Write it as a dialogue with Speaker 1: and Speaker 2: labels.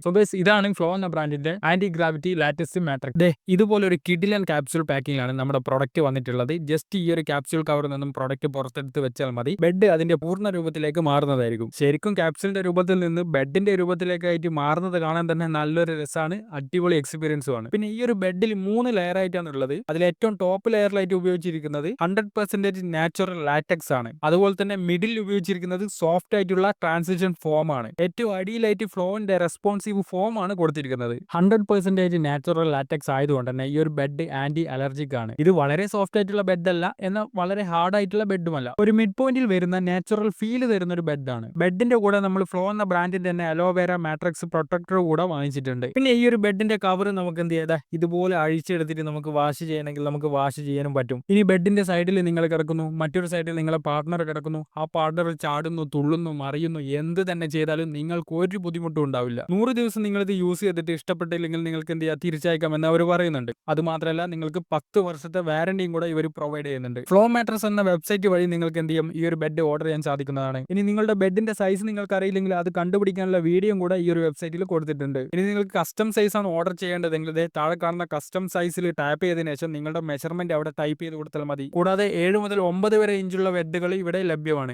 Speaker 1: So guys ഇതാണ് flow എന്ന ബ്രാൻഡിന്റെ ആന്റി ഗ്രാവിറ്റി ലാറ്റിസ് മാട്രിക്സ്. ഇതുപോലെ ഒരു കിഡിലൻ ക്യാപ്സ്യൂൾ പാക്കിംഗ് ആണ് നമ്മുടെ പ്രൊഡക്റ്റ് വന്നിട്ടുള്ളത്. ജസ്റ്റ് ഈ ഒരു ക്യാപ്സ്യൂൾ കവറിൽ നിന്നും പ്രൊഡക്റ്റ് പുറത്തെടുത്ത് വെച്ചാൽ മതി, ബെഡ് അതിന്റെ പൂർണ്ണ രൂപത്തിലേക്ക് മാറുന്നതായിരിക്കും. ശരിക്കും ക്യാപ്സ്യൂളിന്റെ രൂപത്തിൽ നിന്ന് ബെഡിന്റെ രൂപത്തിലേക്കായിട്ട് മാറുന്നത് കാണാൻ തന്നെ നല്ലൊരു രസമാണ്, അടിപൊളി എക്സ്പീരിയൻസും ആണ്. പിന്നെ ഈ ഒരു ബെഡിൽ 3 ലെയർ ആയിട്ടാണ് ഉള്ളത്. അതിൽ ഏറ്റവും ടോപ്പ് ലെയറിലായിട്ട് ഉപയോഗിച്ചിരിക്കുന്നത് 100% നാച്ചുറൽ ലാറ്റക്സ് ആണ്. അതുപോലെ തന്നെ മിഡിൽ ഉപയോഗിച്ചിരിക്കുന്നത് സോഫ്റ്റ് ആയിട്ടുള്ള ട്രാൻസിഷൻ ഫോം ആണ്. ഏറ്റവും അടിയിലായിട്ട് ഫ്ലോന്റെ റെസ്പോൺസീവ് ഫോം ആണ് കൊടുത്തിരിക്കുന്നത്. 100% നാച്ചുറൽ ലാറ്റക്സ് ആയതുകൊണ്ട് തന്നെ ഈ ഒരു ബെഡ് ആന്റി അലർജിക് ആണ്. ഇത് വളരെ സോഫ്റ്റ് ആയിട്ടുള്ള ബെഡ് അല്ല, എന്നാൽ വളരെ ഹാർഡ് ആയിട്ടുള്ള ബെഡുമല്ല. ഒരു മിഡ് പോയിന്റിൽ വരുന്ന നാച്ചുറൽ ഫീൽ തരുന്ന ഒരു ബെഡാണ്. ബെഡിന്റെ കൂടെ നമ്മൾ ഫ്ലോ എന്ന ബ്രാൻഡിന്റെ തന്നെ അലോവേര മാട്രിക്സ് പ്രൊട്ടക്ടർ കൂടെ വാങ്ങിച്ചിട്ടുണ്ട്. പിന്നെ ഈ ഒരു ബെഡിന്റെ കവർ നമുക്ക് എന്ത് ചെയ്താൽ ഇതുപോലെ അഴിച്ചെടുത്തിട്ട് നമുക്ക് വാഷ് ചെയ്യണമെങ്കിൽ നമുക്ക് വാഷ് ചെയ്യാനും പറ്റും. ഇനി ബെഡിന്റെ സൈഡിൽ നിങ്ങൾ കിടക്കുന്നു, മറ്റൊരു സൈഡിൽ നിങ്ങളെ പാർട്ട്ണർ കിടക്കുന്നു, ആ പാർട്ട്ണർ ചാടുന്നു, തുള്ളുന്നു, മറിയുന്നു, എന്ത് തന്നെ ചെയ്താലും നിങ്ങൾക്ക് ഒരു ബുദ്ധിമുട്ടും ഉണ്ടാവില്ല. 100 ദിവസം നിങ്ങൾ ഇത് യൂസ് ചെയ്തിട്ട് ഇഷ്ടപ്പെട്ടില്ലെങ്കിൽ നിങ്ങൾക്ക് എന്ത് ചെയ്യാം, തിരിച്ചയക്കാം എന്ന് അവർ പറയുന്നുണ്ട്. അത് മാത്രമല്ല നിങ്ങൾക്ക് 10 വർഷത്തെ വാറന്റിയും കൂടെ ഇവർ പ്രൊവൈഡ് ചെയ്യുന്നുണ്ട്. ഫ്ലോ മാട്രസ് എന്ന വെബ്സൈറ്റ് വഴി നിങ്ങൾക്ക് എന്ത് ചെയ്യും, ഈ ഒരു ബെഡ് ഓർഡർ ചെയ്യാൻ സാധിക്കുന്നതാണ്. ഇനി നിങ്ങളുടെ ബെഡിന്റെ സൈസ് നിങ്ങൾക്ക് അറിയില്ലെങ്കിൽ അത് കണ്ടുപിടിക്കാനുള്ള വീഡിയോ കൂടെ ഈ ഒരു വെബ്സൈറ്റിൽ കൊടുത്തിട്ടുണ്ട്. ഇനി നിങ്ങൾക്ക് കസ്റ്റം സൈസ് ആണ് ഓർഡർ ചെയ്യേണ്ടതെങ്കിൽ താഴെ കാണുന്ന കസ്റ്റം സൈസിൽ ടാപ്പ് ചെയ്തതിനു ശേഷം നിങ്ങളുടെ മെഷർമെന്റ് അവിടെ ടൈപ്പ് ചെയ്ത് കൊടുത്താൽ മതി. കൂടാതെ 7 മുതൽ 9 വരെ ഇഞ്ചുള്ള ബെഡുകൾ ഇവിടെ ലഭ്യമാണ്.